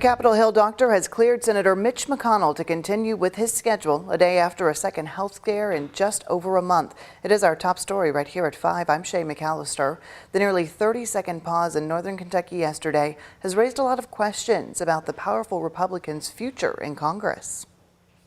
Capitol Hill doctor has cleared Senator Mitch McConnell to continue with his schedule a day after a second health scare in just over a month. It is our top story right here at 5. I'm Shay McCallister. The nearly 30-second pause in northern Kentucky yesterday has raised a lot of questions about the powerful Republicans' future in Congress.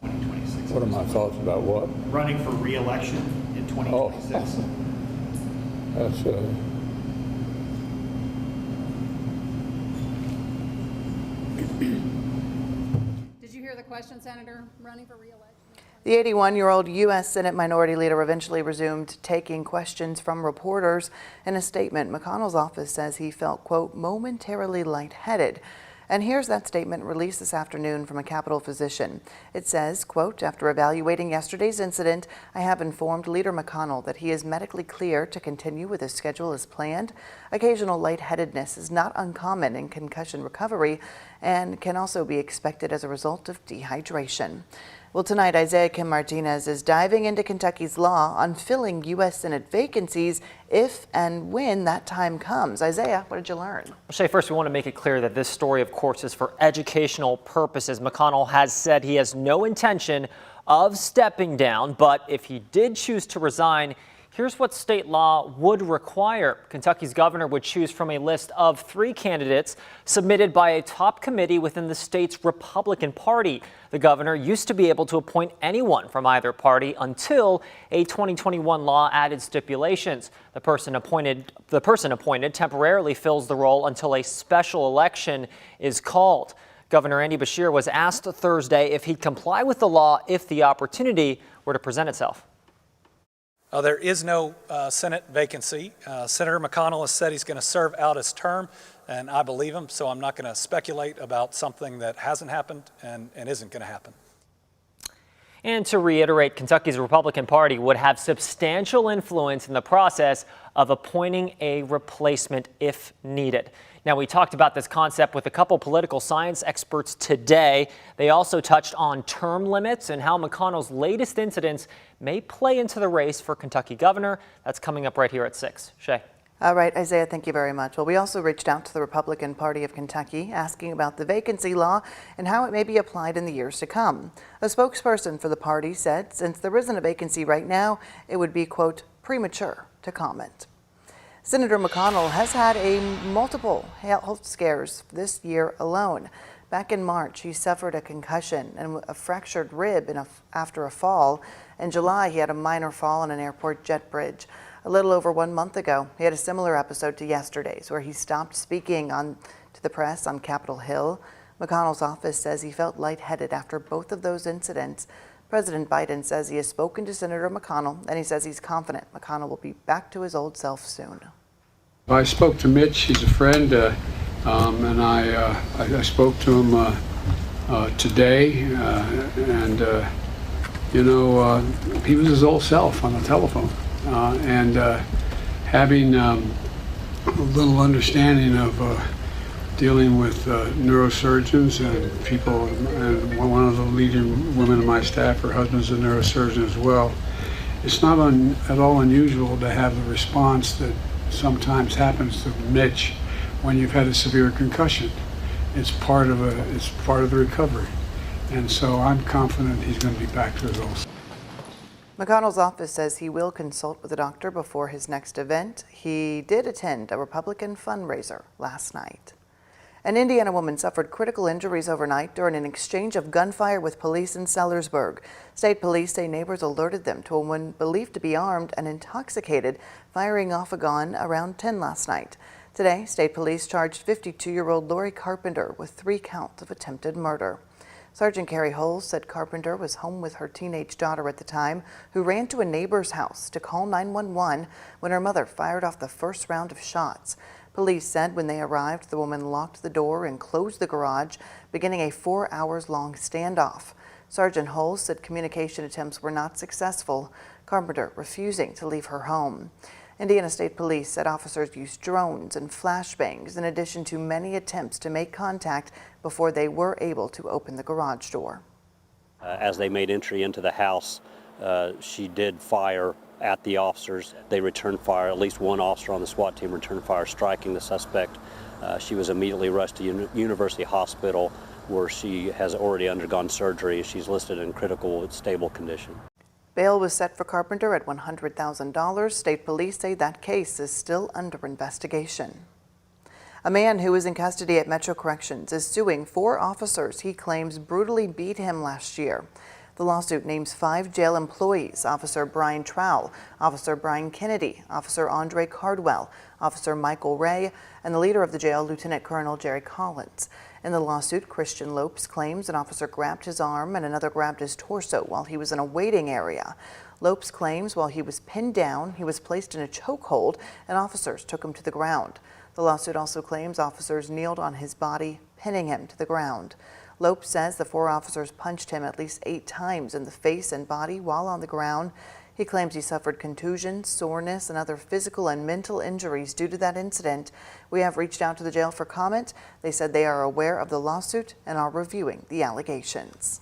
2026. What are my thoughts about what? Running for re-election in 2026. That's Did you hear the question, Senator? Running for re-election? The 81-year-old U.S. Senate Minority Leader eventually resumed taking questions from reporters. In a statement, McConnell's office says he felt, quote, momentarily lightheaded. And here's that statement released this afternoon from a Capitol physician. It says, quote, after evaluating yesterday's incident, I have informed Leader McConnell that he is medically clear to continue with his schedule as planned. Occasional lightheadedness is not uncommon in concussion recovery and can also be expected as a result of dehydration. Well, tonight, Isaiah Kim Martinez is diving into Kentucky's law on filling U.S. Senate vacancies if and when that time comes. Isaiah, what did you learn? Well, Shay, first we want to make it clear that this story, of course, is for educational purposes. McConnell has said he has no intention of stepping down, but if he did choose to resign, here's what state law would require. Kentucky's governor would choose from a list of 3 candidates submitted by a top committee within the state's Republican Party. The governor used to be able to appoint anyone from either party until a 2021 law added stipulations. The person appointed temporarily fills the role until a special election is called. Governor Andy Beshear was asked Thursday if he'd comply with the law if the opportunity were to present itself. There is no Senate vacancy. Senator McConnell has said he's going to serve out his term, and I believe him, so I'm not going to speculate about something that hasn't happened and isn't going to happen. And to reiterate, Kentucky's Republican Party would have substantial influence in the process of appointing a replacement if needed. Now, we talked about this concept with a couple political science experts today. They also touched on term limits and how McConnell's latest incidents may play into the race for Kentucky governor. That's coming up right here at 6. Shay. All right, Isaiah, thank you very much. Well, we also reached out to the Republican Party of Kentucky asking about the vacancy law and how it may be applied in the years to come. A spokesperson for the party said since there isn't a vacancy right now, it would be, quote, premature to comment. Senator McConnell has had multiple health scares this year alone. Back in March, he suffered a concussion and a fractured rib after a fall. In July, he had a minor fall on an airport jet bridge. A little over 1 month ago, he had a similar episode to yesterday's, where he stopped speaking to the press on Capitol Hill. McConnell's office says he felt lightheaded after both of those incidents. President Biden says he has spoken to Senator McConnell, and he says he's confident McConnell will be back to his old self soon. I spoke to Mitch. He's a friend, and I spoke to him today, and he was his old self on the telephone, and having a little understanding of dealing with neurosurgeons and people, and one of the leading women in my staff, her husband's a neurosurgeon as well. It's not at all unusual to have the response that sometimes happens to Mitch when you've had a severe concussion. It's part of the recovery, and so I'm confident he's going to be back to his old self. McConnell's office says he will consult with a doctor before his next event. He did attend a Republican fundraiser last night. An Indiana woman suffered critical injuries overnight during an exchange of gunfire with police in Sellersburg. State police say neighbors alerted them to a woman believed to be armed and intoxicated, firing off a gun around 10 last night. Today, state police charged 52-year-old Lori Carpenter with 3 counts of attempted murder. Sergeant Carrie Holes said Carpenter was home with her teenage daughter at the time, who ran to a neighbor's house to call 911 when her mother fired off the first round of shots. Police said when they arrived, the woman locked the door and closed the garage, beginning a 4 hours-long standoff. Sergeant Holes said communication attempts were not successful, Carpenter refusing to leave her home. Indiana State Police said officers used drones and flashbangs in addition to many attempts to make contact before they were able to open the garage door. As they made entry into the house, she did fire at the officers. They returned fire. At least one officer on the SWAT team returned fire, striking the suspect She was immediately rushed to University Hospital, where she has already undergone surgery. She's listed in critical stable condition. Bail was set for Carpenter at $100,000. State police say that case is still under investigation. A man who is in custody at Metro Corrections is suing 4 officers he claims brutally beat him last year. The lawsuit names 5 jail employees: Officer Brian Trowell, Officer Brian Kennedy, Officer Andre Cardwell, Officer Michael Ray, and the leader of the jail, Lieutenant Colonel Jerry Collins. In the lawsuit, Christian Lopes claims an officer grabbed his arm and another grabbed his torso while he was in a waiting area. Lopes claims while he was pinned down, he was placed in a chokehold and officers took him to the ground. The lawsuit also claims officers kneeled on his body, pinning him to the ground. Lopes says the 4 officers punched him at least 8 times in the face and body while on the ground. He claims he suffered contusions, soreness, and other physical and mental injuries due to that incident. We have reached out to the jail for comment. They said they are aware of the lawsuit and are reviewing the allegations.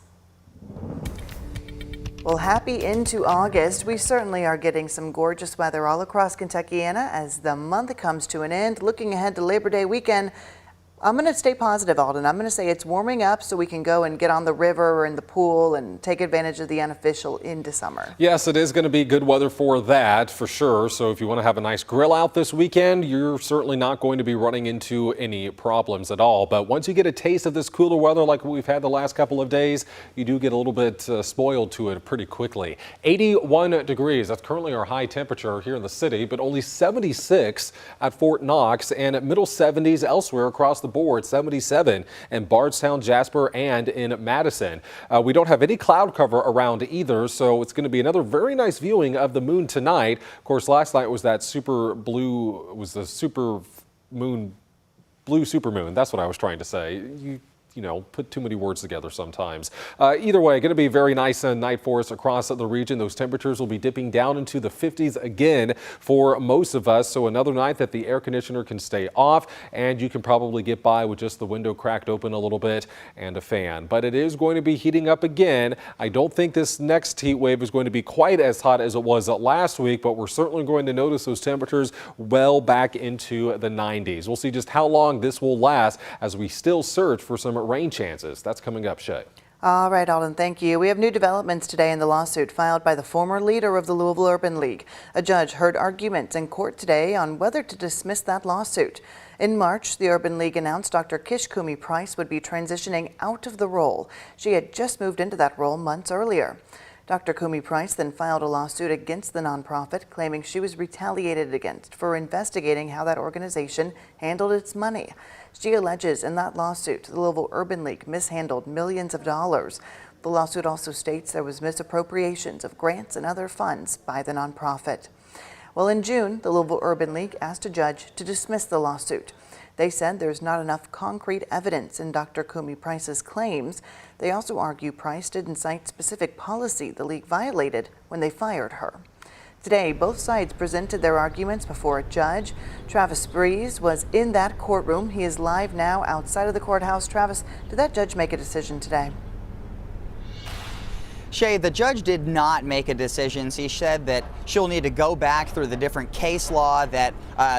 Well, happy into August. We certainly are getting some gorgeous weather all across Kentuckiana as the month comes to an end. Looking ahead to Labor Day weekend, I'm going to stay positive, Alden. I'm going to say it's warming up so we can go and get on the river or in the pool and take advantage of the unofficial into summer. Yes, it is going to be good weather for that, for sure. So if you want to have a nice grill out this weekend, you're certainly not going to be running into any problems at all. But once you get a taste of this cooler weather like we've had the last couple of days, you do get a little bit spoiled to it pretty quickly. 81 degrees. That's currently our high temperature here in the city, but only 76 at Fort Knox and at middle 70s elsewhere across the board. 77 in Bardstown, Jasper, and in Madison. We don't have any cloud cover around either, so it's going to be another very nice viewing of the moon tonight. Of course, last night was that super blue, blue supermoon. That's what I was trying to say. You know, put too many words together sometimes. Either way, going to be a very nice night for us across the region. Those temperatures will be dipping down into the 50s again for most of us. So another night that the air conditioner can stay off and you can probably get by with just the window cracked open a little bit and a fan. But it is going to be heating up again. I don't think this next heat wave is going to be quite as hot as it was last week, but we're certainly going to notice those temperatures well back into the 90s. We'll see just how long this will last as we still search for some rain chances. That's coming up, Shay. All right, Alden, thank you. We have new developments today in the lawsuit filed by the former leader of the Louisville Urban League. A judge heard arguments in court today on whether to dismiss that lawsuit. In March, the Urban League announced Dr. Kishkumi Price would be transitioning out of the role. She had just moved into that role months earlier. Dr. Kumi Price then filed a lawsuit against the nonprofit, claiming she was retaliated against for investigating how that organization handled its money. She alleges in that lawsuit the Louisville Urban League mishandled millions of dollars. The lawsuit also states there was misappropriations of grants and other funds by the nonprofit. Well, in June, the Louisville Urban League asked a judge to dismiss the lawsuit. They said there's not enough concrete evidence in Dr. Kumi Price's claims. They also argue Price didn't cite specific policy the league violated when they fired her. Today, both sides presented their arguments before a judge. Travis Breeze was in that courtroom. He is live now outside of the courthouse. Travis, did that judge make a decision today? Shay, the judge did not make a decision. She said that she'll need to go back through the different case law that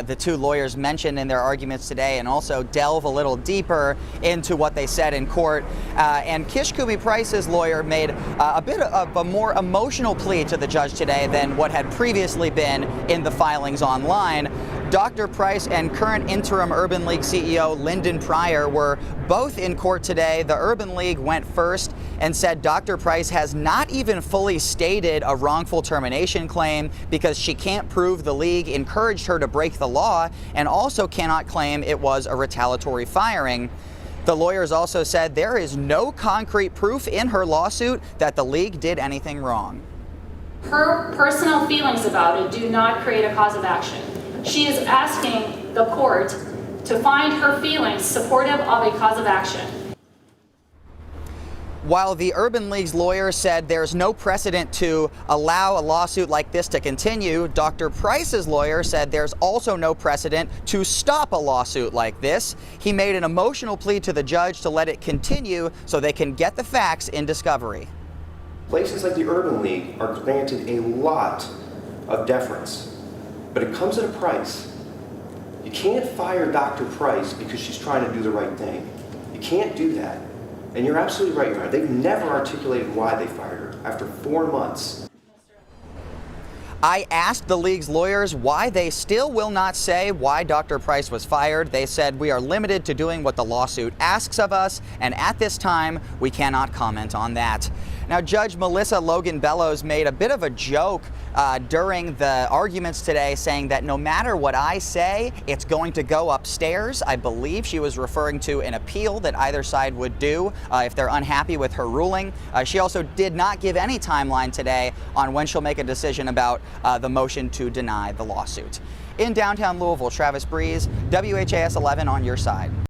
the 2 lawyers mentioned in their arguments today and also delve a little deeper into what they said in court. And Kishkumi Price's lawyer made a bit of a more emotional plea to the judge today than what had previously been in the filings online. Dr. Price and current interim Urban League CEO Lyndon Pryor were both in court today. The Urban League went first and said Dr. Price has not even fully stated a wrongful termination claim because she can't prove the league encouraged her to break the law and also cannot claim it was a retaliatory firing. The lawyers also said there is no concrete proof in her lawsuit that the league did anything wrong. Her personal feelings about it do not create a cause of action. She is asking the court to find her feelings supportive of a cause of action. While the Urban League's lawyer said there's no precedent to allow a lawsuit like this to continue, Dr. Price's lawyer said there's also no precedent to stop a lawsuit like this. He made an emotional plea to the judge to let it continue so they can get the facts in discovery. Places like the Urban League are granted a lot of deference, but it comes at a price. You can't fire Dr. Price because she's trying to do the right thing. You can't do that. And you're absolutely right, Your Honor. They've never articulated why they fired her after 4 months. I asked the league's lawyers why they still will not say why Dr. Price was fired. They said, we are limited to doing what the lawsuit asks of us, and at this time, we cannot comment on that. Now, Judge Melissa Logan Bellows made a bit of a joke during the arguments today, saying that no matter what I say, it's going to go upstairs. I believe she was referring to an appeal that either side would do if they're unhappy with her ruling. She also did not give any timeline today on when she'll make a decision about the motion to deny the lawsuit. In downtown Louisville, Travis Breeze, WHAS 11 on your side.